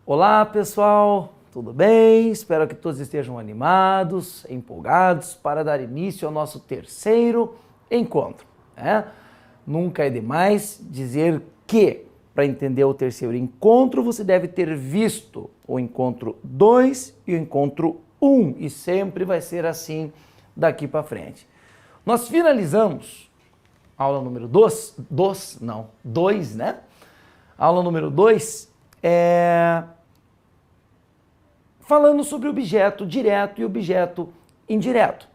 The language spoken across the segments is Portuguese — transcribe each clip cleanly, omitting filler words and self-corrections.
Olá pessoal, tudo bem? Espero que todos estejam animados, empolgados para dar início ao nosso terceiro encontro, né? Nunca é demais dizer que, para entender o terceiro encontro, você deve ter visto o encontro 2 e o encontro 1, e sempre vai ser assim daqui para frente. Nós finalizamos a aula número 2, né? Aula número 2 falando sobre objeto direto e objeto indireto.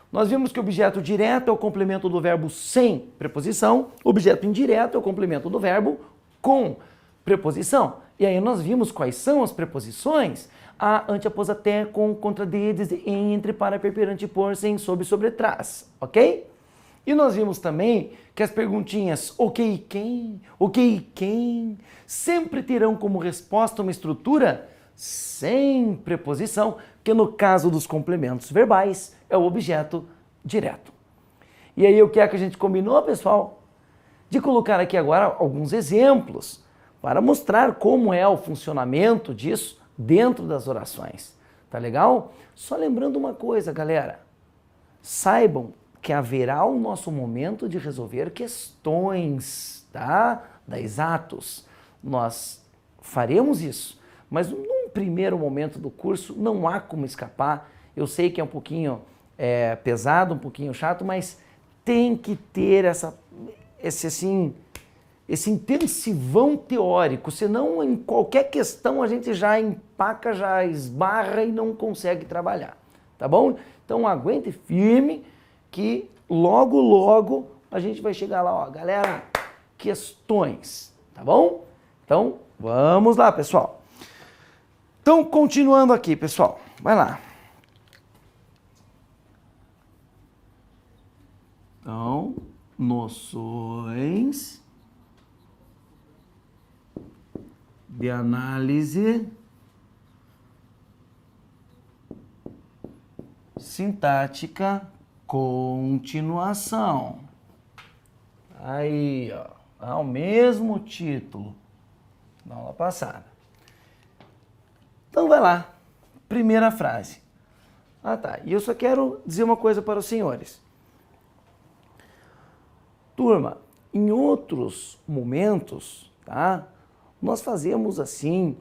Nós vimos que o objeto direto é o complemento do verbo sem preposição, o objeto indireto é o complemento do verbo com preposição. E aí nós vimos quais são as preposições: a, ante, após, até, com, contra, de, desde, entre, para, per, perante, por, sem, sob, sobre, trás, ok? E nós vimos também que as perguntinhas o que e quem, o que e quem, sempre terão como resposta uma estrutura sem preposição, que no caso dos complementos verbais é o objeto direto. E aí o que é que a gente combinou, pessoal? De colocar aqui agora alguns exemplos para mostrar como é o funcionamento disso dentro das orações. Tá legal? Só lembrando uma coisa, galera. Saibam que haverá o nosso momento de resolver questões, tá? Da Exatos. Nós faremos isso, mas num primeiro momento do curso não há como escapar. Eu sei que é um pouquinho pesado, um pouquinho chato, mas tem que ter esse intensivão teórico, senão em qualquer questão a gente já empaca, já esbarra e não consegue trabalhar, tá bom? Então aguente firme que logo, logo a gente vai chegar lá, ó, galera, questões, tá bom? Então vamos lá, pessoal. Então, continuando aqui, pessoal, vai lá. Então, noções de análise sintática, continuação. Aí, ó, o mesmo título da aula passada. Então vai lá, primeira frase. Ah tá, e eu só quero dizer uma coisa para os senhores. Turma, em outros momentos, tá? Nós fazemos assim,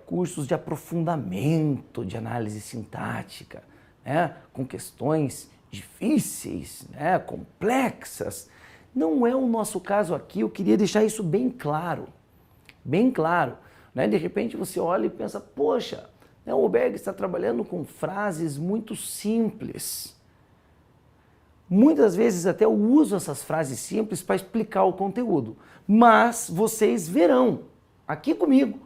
cursos de aprofundamento de análise sintática, né? Com questões difíceis, né? Complexas. Não é o nosso caso aqui, eu queria deixar isso bem claro. Bem claro. Né? De repente você olha e pensa, poxa, né, o Oberg está trabalhando com frases muito simples. Muitas vezes até eu uso essas frases simples para explicar o conteúdo. Mas vocês verão, aqui comigo,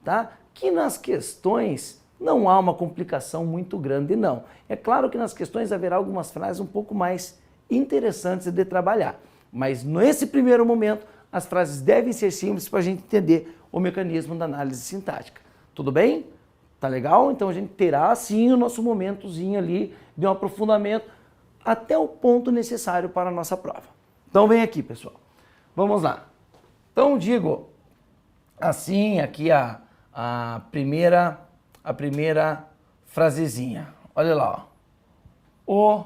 tá? Que nas questões não há uma complicação muito grande, não. É claro que nas questões haverá algumas frases um pouco mais interessantes de trabalhar. Mas nesse primeiro momento, as frases devem ser simples para a gente entender o mecanismo da análise sintática. Tudo bem? Tá legal? Então a gente terá sim o nosso momentozinho ali de um aprofundamento até o ponto necessário para a nossa prova. Então vem aqui, pessoal. Vamos lá. Então digo assim aqui a primeira frasezinha. Olha lá, ó.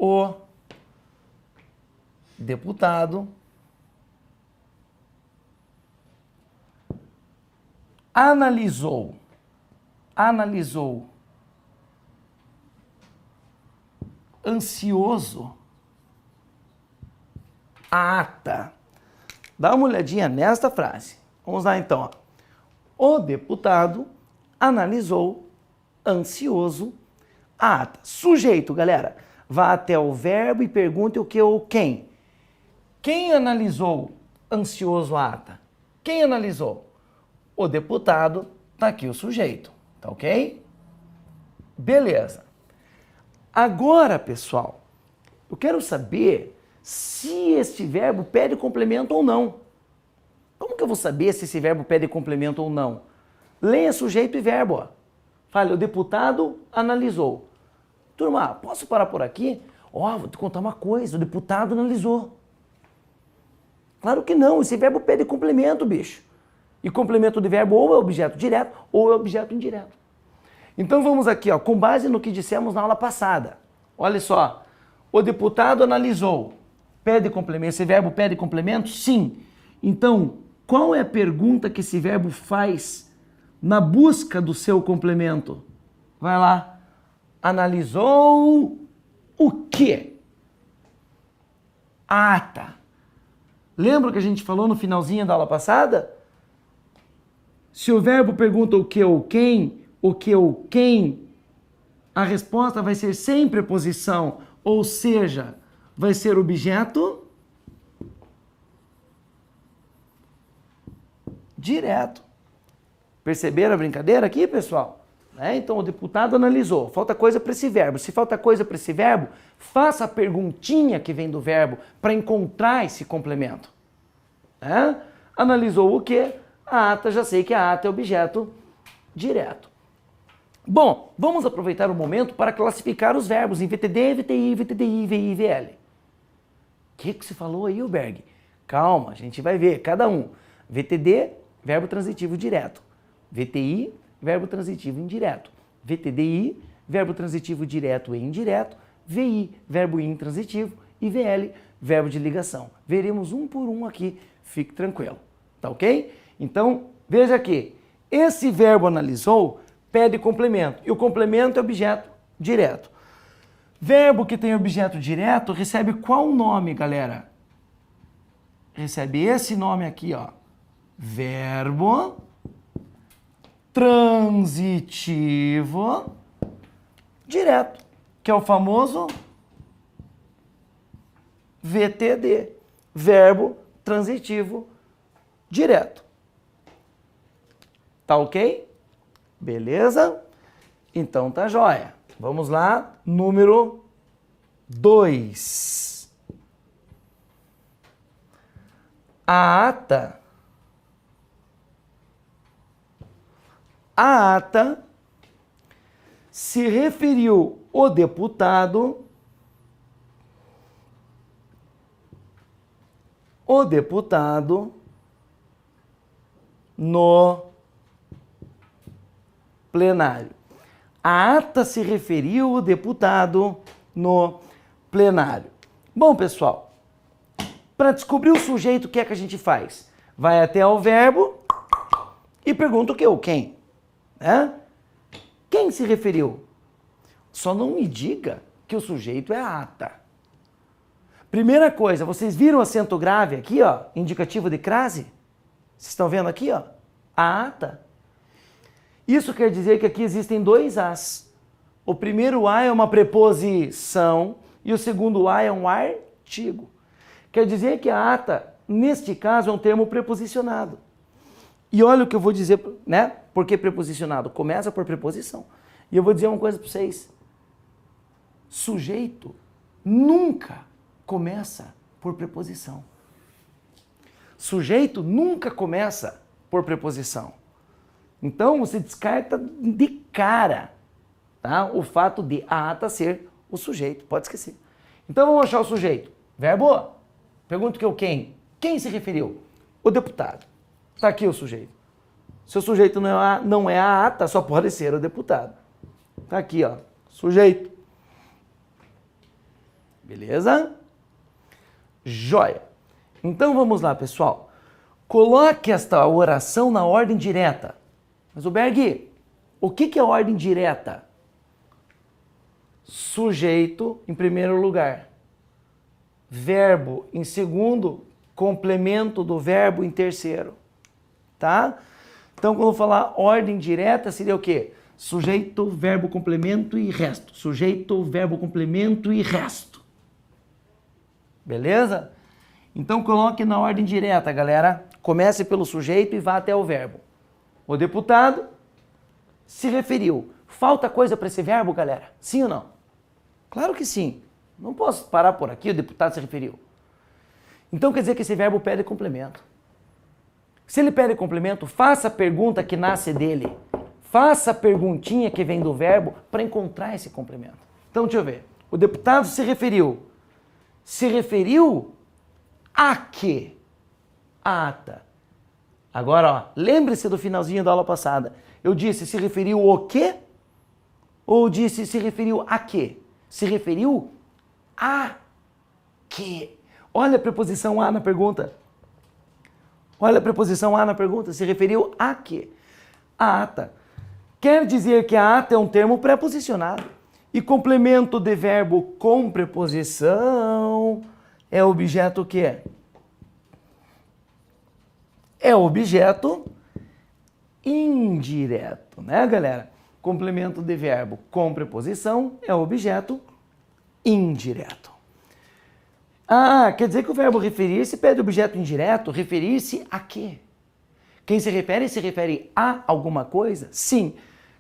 O deputado analisou ansioso a ata. Dá uma olhadinha nesta frase. Vamos lá então. Ó. O deputado analisou ansioso a ata. Sujeito, galera. Vá até o verbo e pergunte o que ou quem. Quem analisou ansioso a ata? Quem analisou? O deputado, tá aqui o sujeito, tá ok? Beleza. Agora, pessoal, eu quero saber se este verbo pede complemento ou não. Como que eu vou saber se esse verbo pede complemento ou não? Leia sujeito e verbo, ó. Fale, o deputado analisou. Turma, posso parar por aqui? Ó, vou te contar uma coisa, o deputado analisou. Claro que não, esse verbo pede complemento, bicho. E complemento de verbo ou é objeto direto ou é objeto indireto. Então vamos aqui, ó, com base no que dissemos na aula passada. Olha só, o deputado analisou. Pede complemento. Esse verbo pede complemento? Sim. Então, qual é a pergunta que esse verbo faz na busca do seu complemento? Vai lá. Analisou o quê? A ata. Lembra que a gente falou no finalzinho da aula passada? Se o verbo pergunta o que ou quem, o que ou quem, a resposta vai ser sem preposição, ou seja, vai ser objeto direto. Perceberam a brincadeira aqui, pessoal? Então o deputado analisou. Falta coisa para esse verbo. Se falta coisa para esse verbo, faça a perguntinha que vem do verbo para encontrar esse complemento. Analisou o quê? A ata, já sei que a ata é objeto direto. Bom, vamos aproveitar o momento para classificar os verbos em VTD, VTI, VTDI, VI e VL. O que você falou aí, Berg? Calma, a gente vai ver cada um. VTD, verbo transitivo direto. VTI, verbo transitivo indireto. VTDI, verbo transitivo direto e indireto. VI, verbo intransitivo. E VL, verbo de ligação. Veremos um por um aqui, fique tranquilo. Tá ok? Então, veja aqui. Esse verbo analisou pede complemento. E o complemento é objeto direto. Verbo que tem objeto direto recebe qual nome, galera? Recebe esse nome aqui, ó. Verbo transitivo direto, que é o famoso VTD, verbo transitivo direto. Tá ok? Beleza? Então tá jóia. Vamos lá, número 2. A ata se referiu o deputado no plenário. A ata se referiu o deputado no plenário. Bom, pessoal, para descobrir o sujeito, o que é que a gente faz? Vai até o verbo e pergunta o que ou quem. Quem se referiu? Só não me diga que o sujeito é a ata. Primeira coisa, vocês viram o acento grave aqui, ó, indicativo de crase? Vocês estão vendo aqui, ó? A ata. Isso quer dizer que aqui existem dois as. O primeiro a é uma preposição e o segundo a é um artigo. Quer dizer que a ata, neste caso, é um termo preposicionado. E olha o que eu vou dizer, né? Por que preposicionado? Começa por preposição. E eu vou dizer uma coisa para vocês. Sujeito nunca começa por preposição. Sujeito nunca começa por preposição. Então, você descarta de cara, tá? O fato de a ata ser o sujeito. Pode esquecer. Então, vamos achar o sujeito. Verbo. Pergunta o que ou quem. Quem se referiu? O deputado. Está aqui o sujeito. Se o sujeito não é a ata, só pode ser o deputado. Está aqui, ó. Sujeito. Beleza? Joia. Então, vamos lá, pessoal. Coloque esta oração na ordem direta. Mas, o Berg, o que é a ordem direta? Sujeito em primeiro lugar. Verbo em segundo, complemento do verbo em terceiro. Tá? Então, quando eu falar ordem direta, seria o quê? Sujeito, verbo, complemento e resto. Sujeito, verbo, complemento e resto. Beleza? Então, coloque na ordem direta, galera. Comece pelo sujeito e vá até o verbo. O deputado se referiu. Falta coisa para esse verbo, galera? Sim ou não? Claro que sim. Não posso parar por aqui, o deputado se referiu. Então quer dizer que esse verbo pede complemento. Se ele pede complemento, faça a pergunta que nasce dele. Faça a perguntinha que vem do verbo para encontrar esse complemento. Então deixa eu ver. O deputado se referiu. Se referiu a quê? ata. Agora, ó, lembre-se do finalzinho da aula passada. Eu disse se referiu o quê? Ou disse se referiu a quê? Se referiu a quê? Olha a preposição a na pergunta. Olha a preposição a na pergunta. Se referiu a quê? A ata. Quer dizer que a ata é um termo preposicionado. E complemento de verbo com preposição é objeto o quê? É objeto indireto, né, galera? Complemento de verbo com preposição é objeto indireto. Ah, quer dizer que o verbo referir-se pede objeto indireto? Referir-se a quê? Quem se refere a alguma coisa? Sim.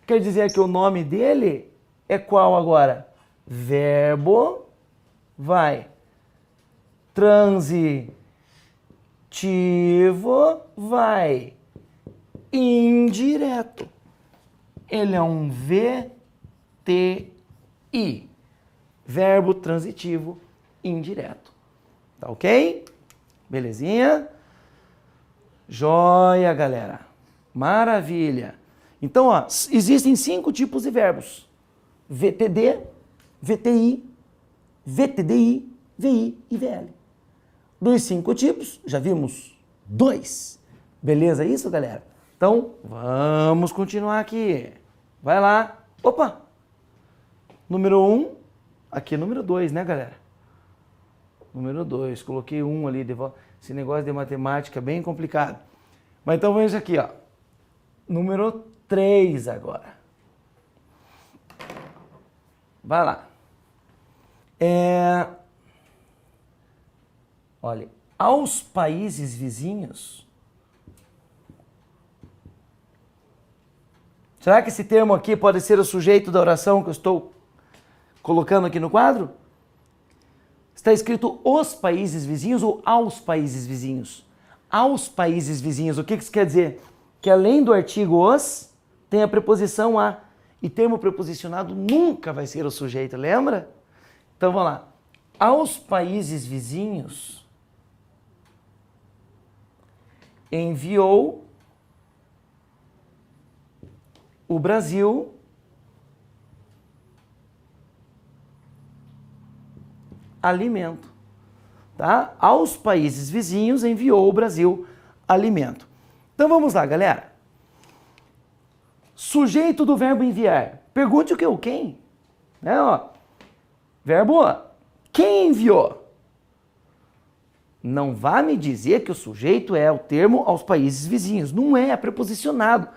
Quer dizer que o nome dele é qual agora? Verbo, vai, transitivo, vai, indireto. Ele é um VTI, verbo transitivo indireto. Tá ok? Belezinha? Joia, galera. Maravilha. Então, ó, existem 5 tipos de verbos. VTD, VTI, VTDI, VI e VL. Dos 5 tipos, já vimos 2. Beleza isso, galera? Então, vamos continuar aqui. Vai lá. Opa! Número 1. Aqui é número 2, né, galera? Número 2. Coloquei 1 ali. Esse negócio de matemática é bem complicado. Mas então vamos aqui, ó. Número 3 agora. Vai lá. Olha, aos países vizinhos. Será que esse termo aqui pode ser o sujeito da oração que eu estou colocando aqui no quadro? Está escrito os países vizinhos ou aos países vizinhos? Aos países vizinhos. O que isso quer dizer? Que além do artigo os, tem a preposição a. E termo preposicionado nunca vai ser o sujeito, lembra? Então vamos lá. Aos países vizinhos, enviou o Brasil alimento. Tá? Aos países vizinhos, enviou o Brasil alimento. Então vamos lá, galera. Sujeito do verbo enviar. Pergunte o que ou quem. Né, ó. Verbo quem enviou? Não vá me dizer que o sujeito é o termo aos países vizinhos. Não é preposicionado.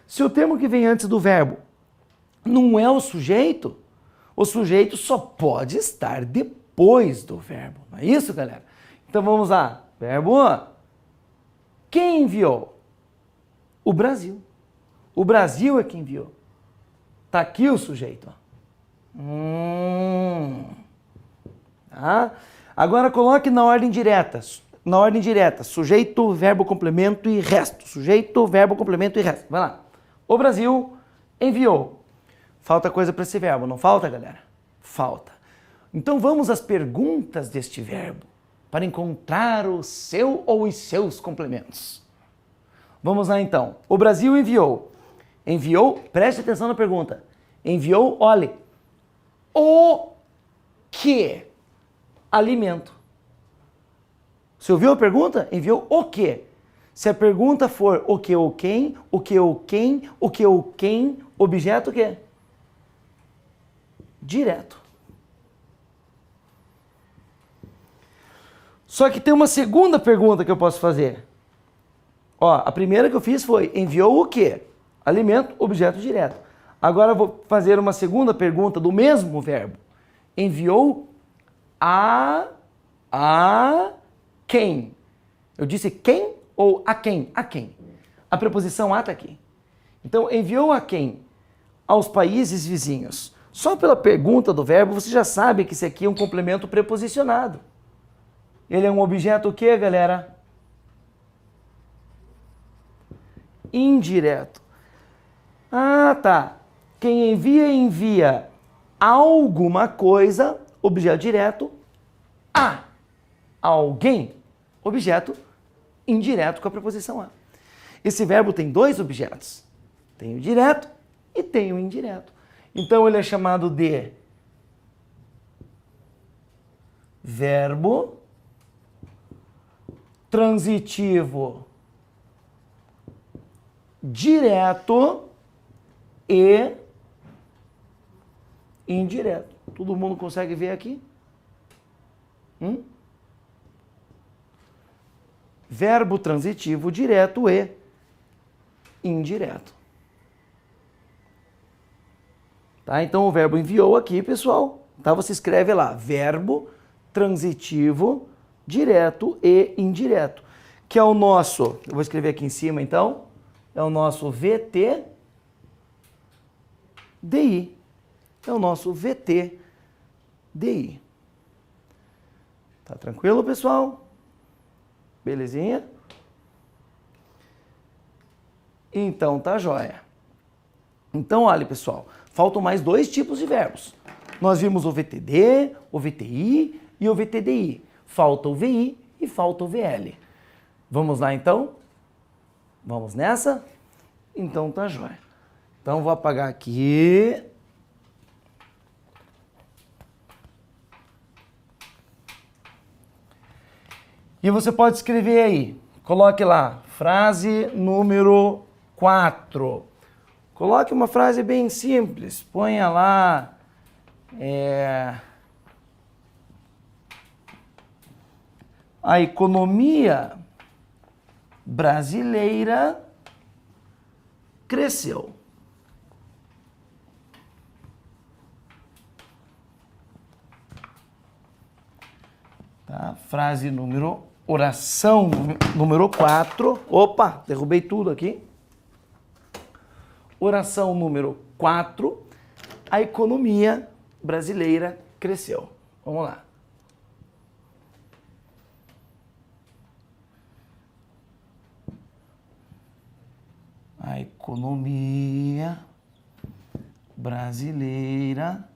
Se o termo que vem antes do verbo não é o sujeito só pode estar depois do verbo. Não é isso, galera? Então vamos lá. Verbo quem enviou? O Brasil. O Brasil é quem enviou. Tá aqui o sujeito. Tá? Agora coloque na ordem direta. Na ordem direta. Sujeito, verbo, complemento e resto. Sujeito, verbo, complemento e resto. Vai lá. O Brasil enviou. Falta coisa para esse verbo, não falta, galera? Falta. Então vamos às perguntas deste verbo para encontrar o seu ou os seus complementos. Vamos lá então. O Brasil enviou. Enviou, preste atenção na pergunta. Enviou, olhe, o que? Alimento. Você ouviu a pergunta? Enviou o que? Se a pergunta for o que ou quem, o que ou quem, o que ou quem, objeto o quê? Direto. Só que tem uma segunda pergunta que eu posso fazer. Ó, a primeira que eu fiz foi, enviou o quê? Alimento, objeto direto. Agora eu vou fazer uma segunda pergunta do mesmo verbo. Enviou a quem? Eu disse quem ou a quem? A quem? A preposição a está aqui. Então, enviou a quem? Aos países vizinhos. Só pela pergunta do verbo, você já sabe que esse aqui é um complemento preposicionado. Ele é um objeto o quê, galera? Indireto. Ah, tá. Quem envia alguma coisa, objeto direto, a alguém, objeto indireto com a preposição a. Esse verbo tem dois objetos. Tem o direto e tem o indireto. Então ele é chamado de verbo transitivo direto e indireto. Todo mundo consegue ver aqui? Verbo transitivo direto e indireto. Tá? Então o verbo enviou aqui, pessoal. Tá? Você escreve lá, verbo transitivo direto e indireto, que é o nosso, eu vou escrever aqui em cima então, é o nosso VTDI. É o nosso VTDI. Tá tranquilo, pessoal? Belezinha? Então tá jóia. Então, olha, pessoal, faltam mais dois tipos de verbos. Nós vimos o VTD, o VTI e o VTDI. Falta o VI e falta o VL. Vamos lá, então? Vamos nessa? Então tá jóia. Então vou apagar aqui. E você pode escrever aí. Coloque lá, frase número 4. Coloque uma frase bem simples. Ponha lá... A economia brasileira cresceu. Tá? Frase número... Oração número 4. Opa, derrubei tudo aqui. Oração número 4. A economia brasileira cresceu. Vamos lá. A economia brasileira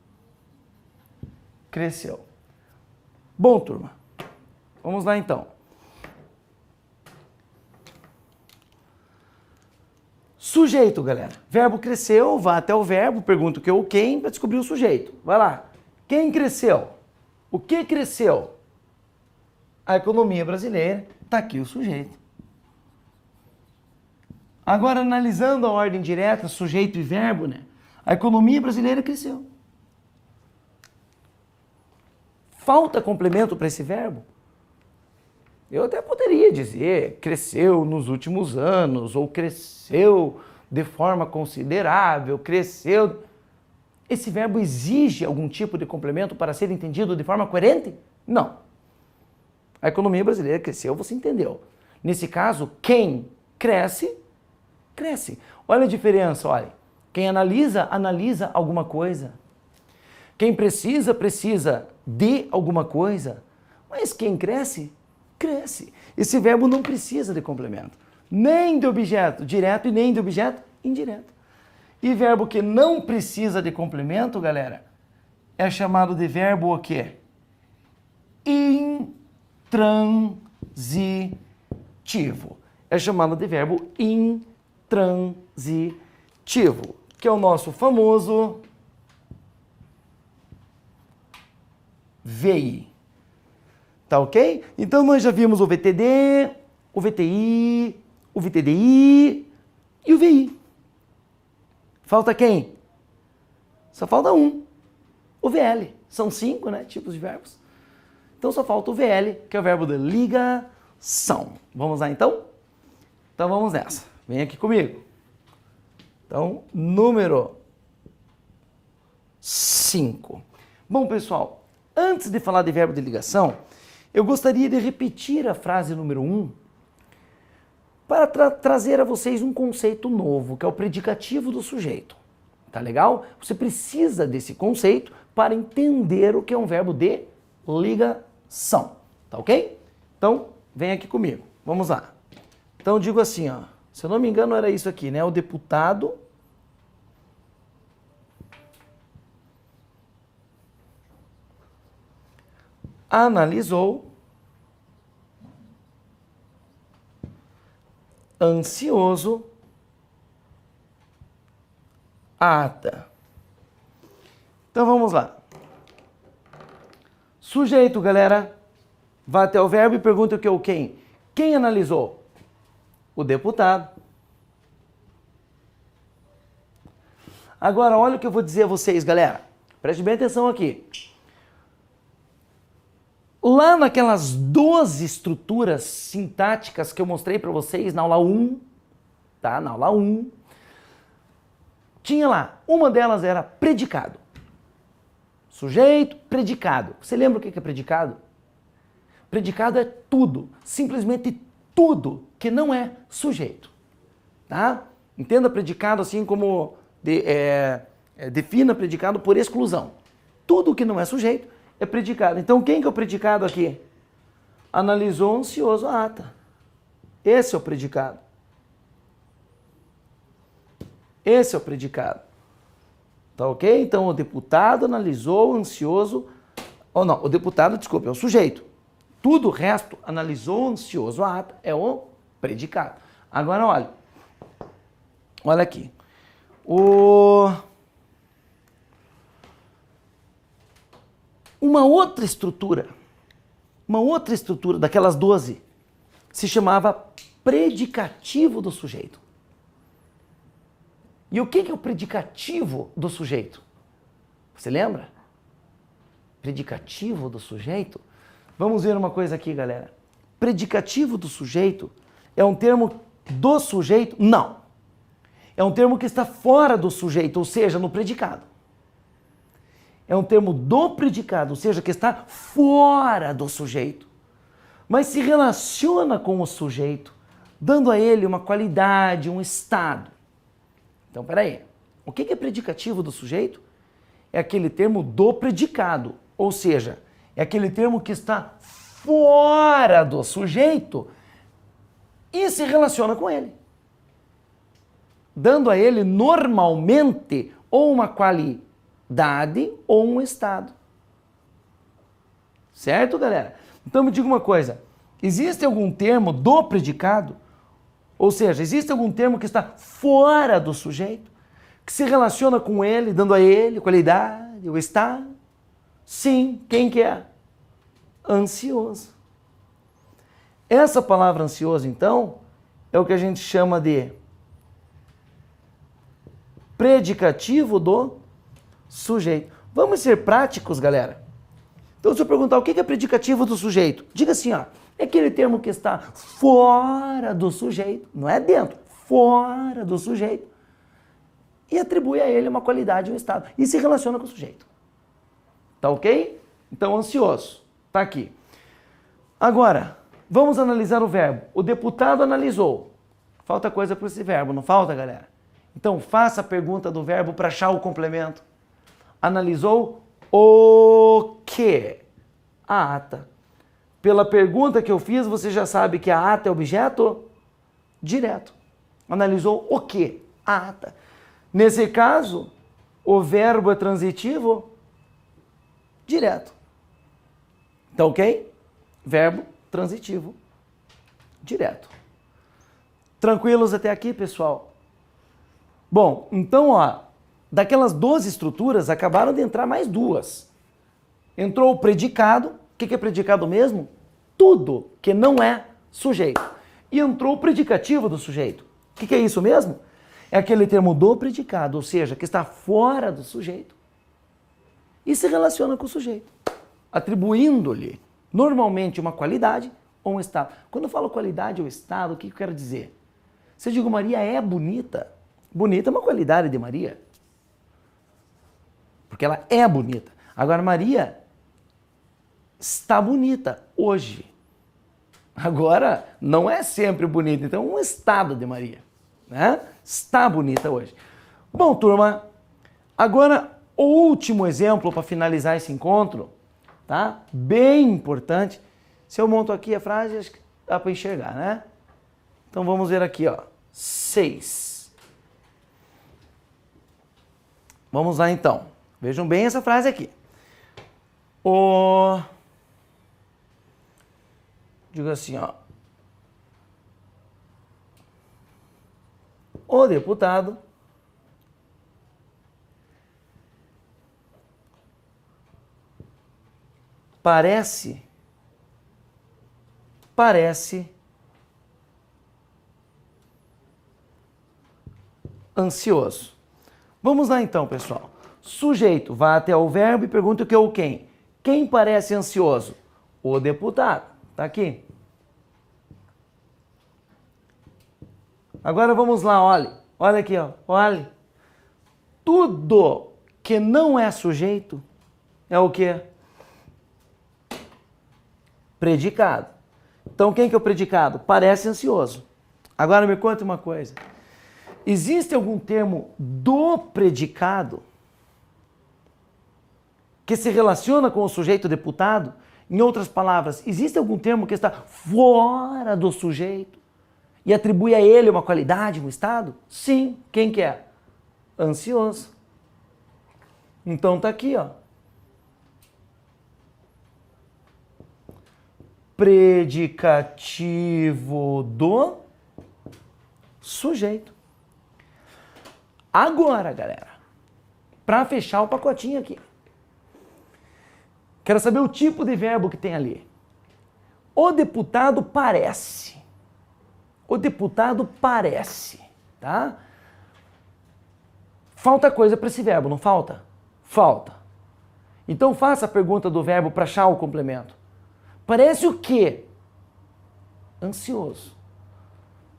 cresceu. Bom, turma, vamos lá então. Sujeito, galera. Verbo cresceu, vá até o verbo, pergunta o que ou quem para descobrir o sujeito. Vai lá. Quem cresceu? O que cresceu? A economia brasileira. Está aqui o sujeito. Agora, analisando a ordem direta, sujeito e verbo, né? A economia brasileira cresceu. Falta complemento para esse verbo? Eu até poderia dizer cresceu nos últimos anos, ou cresceu de forma considerável, cresceu. Esse verbo exige algum tipo de complemento para ser entendido de forma coerente? Não. A economia brasileira cresceu, você entendeu. Nesse caso, quem cresce, cresce. Olha a diferença, olha. Quem analisa, analisa alguma coisa. Quem precisa, precisa de alguma coisa. Mas quem cresce, cresce. Esse verbo não precisa de complemento. Nem de objeto direto e nem de objeto indireto. E verbo que não precisa de complemento, galera, é chamado de verbo o quê? Intransitivo. É chamado de verbo intransitivo, que é o nosso famoso VI. Tá ok? Então nós já vimos o VTD, o VTI, o VTDI e o VI. Falta quem? Só falta um. O VL. São 5, né, tipos de verbos. Então só falta o VL, que é o verbo de ligação. Vamos lá então? Então vamos nessa. Vem aqui comigo. Então, número 5. Bom, pessoal, antes de falar de verbo de ligação, eu gostaria de repetir a frase número 1 para trazer a vocês um conceito novo, que é o predicativo do sujeito. Tá legal? Você precisa desse conceito para entender o que é um verbo de ligação. Tá ok? Então, vem aqui comigo. Vamos lá. Então, eu digo assim, ó. Se eu não me engano, era isso aqui, né? O deputado analisou ansioso, ata. Então vamos lá. Sujeito, galera, vai até o verbo e pergunta o que ou quem. Quem analisou? O deputado. Agora, olha o que eu vou dizer a vocês, galera. Preste bem atenção aqui. Lá naquelas 12 estruturas sintáticas que eu mostrei para vocês na aula 1, tá? Na aula 1, tinha lá, uma delas era predicado. Sujeito, predicado. Você lembra o que é predicado? Predicado é tudo, simplesmente tudo que não é sujeito, tá? Entenda predicado assim como defina predicado por exclusão. Tudo que não é sujeito é predicado. Então quem que é o predicado aqui? Analisou, ansioso, ata. Esse é o predicado. Esse é o predicado. Tá ok? Então o deputado analisou, ansioso... Ou não, o deputado, desculpa, é o sujeito. Tudo o resto, analisou, ansioso, ata, é o predicado. Agora olha. Olha aqui. Uma outra estrutura daquelas 12 se chamava predicativo do sujeito. E o que é o predicativo do sujeito? Você lembra? Predicativo do sujeito? Vamos ver uma coisa aqui, galera. Predicativo do sujeito é um termo do sujeito? Não. É um termo que está fora do sujeito, ou seja, no predicado. É um termo do predicado, ou seja, que está fora do sujeito, mas se relaciona com o sujeito, dando a ele uma qualidade, um estado. Então, peraí, o que é predicativo do sujeito? É aquele termo do predicado, ou seja, é aquele termo que está fora do sujeito e se relaciona com ele, dando a ele normalmente ou uma qualidade ou um estado. Certo, galera? Então me diga uma coisa, existe algum termo do predicado? Ou seja, existe algum termo que está fora do sujeito, que se relaciona com ele, dando a ele qualidade, o estado? Sim, quem que é? Ansioso. Essa palavra ansioso, então, é o que a gente chama de predicativo do sujeito. Vamos ser práticos, galera? Então, se eu perguntar o que é predicativo do sujeito, diga assim, ó, é aquele termo que está fora do sujeito, não é dentro, fora do sujeito, e atribui a ele uma qualidade, um estado, e se relaciona com o sujeito. Tá ok? Então, ansioso, tá aqui. Agora, vamos analisar o verbo. O deputado analisou. Falta coisa para esse verbo, não falta, galera? Então, faça a pergunta do verbo para achar o complemento. Analisou o quê? A ata. Pela pergunta que eu fiz, você já sabe que a ata é objeto direto. Analisou o quê? A ata. Nesse caso, o verbo é transitivo direto. Tá ok? Verbo transitivo direto. Tranquilos até aqui, pessoal? Bom, então, ó, daquelas 12 estruturas, acabaram de entrar mais duas. Entrou o predicado. O que é predicado mesmo? Tudo que não é sujeito. E entrou o predicativo do sujeito. O que é isso mesmo? É aquele termo do predicado, ou seja, que está fora do sujeito e se relaciona com o sujeito, atribuindo-lhe normalmente uma qualidade ou um estado. Quando eu falo qualidade ou estado, o que eu quero dizer? Se eu digo Maria é bonita, bonita é uma qualidade de Maria, porque ela é bonita. Agora, Maria está bonita hoje. Agora, não é sempre bonita, então é um estado de Maria, né? Está bonita hoje. Bom, turma, agora o último exemplo para finalizar esse encontro, tá? Bem importante. Se eu monto aqui a frase, acho que dá para enxergar, né? Então vamos ver aqui, ó. 6. Vamos lá então. Vejam bem essa frase aqui. Digo assim, ó. O deputado parece ansioso. Vamos lá então, pessoal. Sujeito vai até o verbo e pergunta o que ou quem. Quem parece ansioso? O deputado. Tá aqui. Agora vamos lá, olhe. Olha aqui, ó. Olhe. Tudo que não é sujeito é o quê? Predicado. Então quem que é o predicado? Parece ansioso. Agora me conta uma coisa. Existe algum termo do predicado que se relaciona com o sujeito deputado? Em outras palavras, existe algum termo que está fora do sujeito e atribui a ele uma qualidade, um estado? Sim. Quem que é? Ansioso. Então tá aqui, ó. Predicativo do sujeito. Agora, galera, para fechar o pacotinho aqui, quero saber o tipo de verbo que tem ali. O deputado parece. O deputado parece, tá? Falta coisa para esse verbo, não falta? Falta. Então faça a pergunta do verbo para achar o complemento. Parece o quê? Ansioso.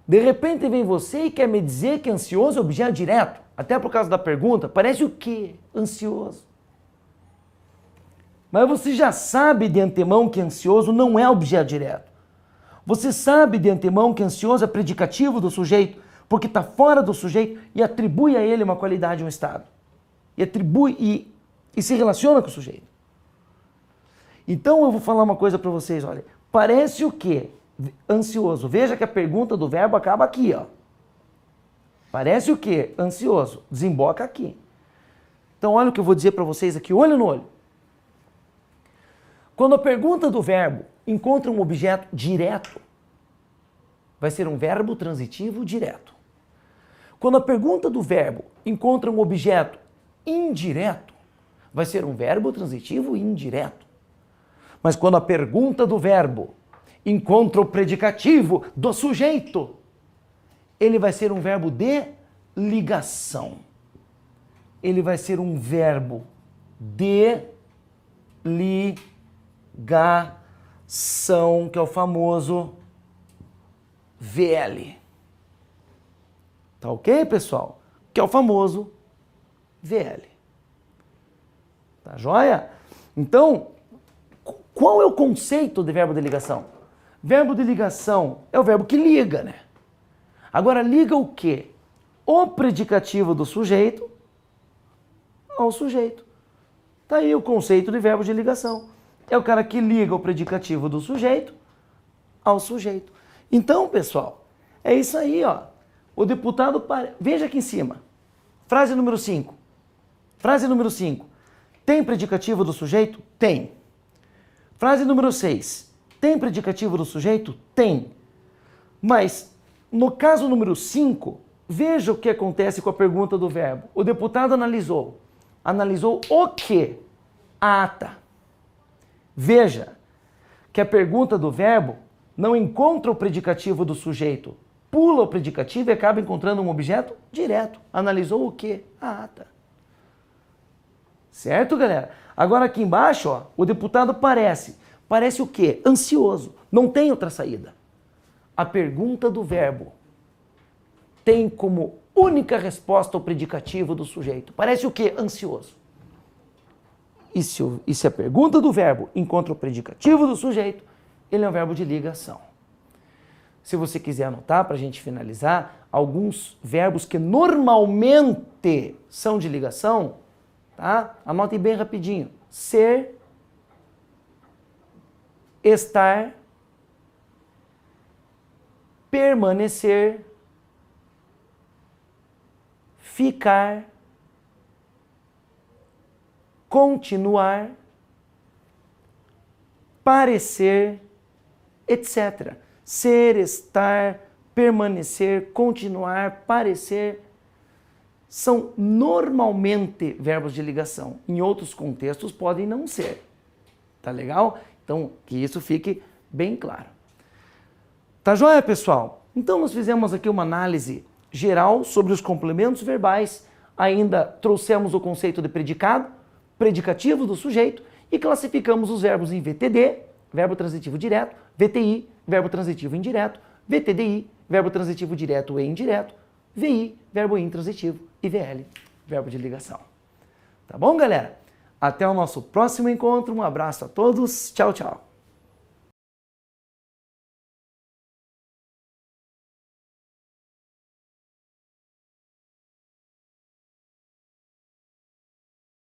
De repente vem você e quer me dizer que ansioso é objeto direto. Até por causa da pergunta, parece o quê? Ansioso. Mas você já sabe de antemão que ansioso não é objeto direto. Você sabe de antemão que ansioso é predicativo do sujeito, porque está fora do sujeito e atribui a ele uma qualidade, um estado. E atribui e se relaciona com o sujeito. Então eu vou falar uma coisa para vocês, olha. Parece o quê? Ansioso. Veja que a pergunta do verbo acaba aqui, ó. Parece o quê? Ansioso. Desemboca aqui. Então olha o que eu vou dizer para vocês aqui, olho no olho. Quando a pergunta do verbo encontra um objeto direto, vai ser um verbo transitivo direto. Quando a pergunta do verbo encontra um objeto indireto, vai ser um verbo transitivo indireto. Mas quando a pergunta do verbo encontra o predicativo do sujeito, ele vai ser um verbo de ligação. Ele vai ser um verbo de ligação, que é o famoso VL. Tá ok, pessoal? Que é o famoso VL. Tá joia? Então, qual é o conceito de verbo de ligação? Verbo de ligação é o verbo que liga, né? Agora, liga o quê? O predicativo do sujeito ao sujeito. Tá aí o conceito de verbo de ligação. É o cara que liga o predicativo do sujeito ao sujeito. Então, pessoal, é isso aí, ó. O deputado... Veja aqui em cima. Frase número 5. Frase número 5. Tem predicativo do sujeito? Tem. Frase número 6. Tem predicativo do sujeito? Tem. Mas, no caso número 5, veja o que acontece com a pergunta do verbo. O deputado analisou. Analisou o quê? A ata. Veja que a pergunta do verbo não encontra o predicativo do sujeito. Pula o predicativo e acaba encontrando um objeto direto. Analisou o quê? A ata. Certo, galera? Agora aqui embaixo, ó, o deputado parece. Parece o quê? Ansioso. Não tem outra saída. A pergunta do verbo tem como única resposta o predicativo do sujeito. Parece o quê? Ansioso. E se a pergunta do verbo encontra o predicativo do sujeito, ele é um verbo de ligação. Se você quiser anotar, para a gente finalizar, alguns verbos que normalmente são de ligação, tá? Anotem bem rapidinho. Ser, estar, permanecer, ficar, continuar, parecer, etc. Ser, estar, permanecer, continuar, parecer, são normalmente verbos de ligação. Em outros contextos podem não ser. Tá legal? Então, que isso fique bem claro. Tá joia, pessoal? Então, nós fizemos aqui uma análise geral sobre os complementos verbais. Ainda trouxemos o conceito de predicado, predicativo do sujeito e classificamos os verbos em VTD, verbo transitivo direto, VTI, verbo transitivo indireto, VTDI, verbo transitivo direto e indireto, VI, verbo intransitivo e VL, verbo de ligação. Tá bom, galera? Até o nosso próximo encontro. Um abraço a todos. Tchau, tchau.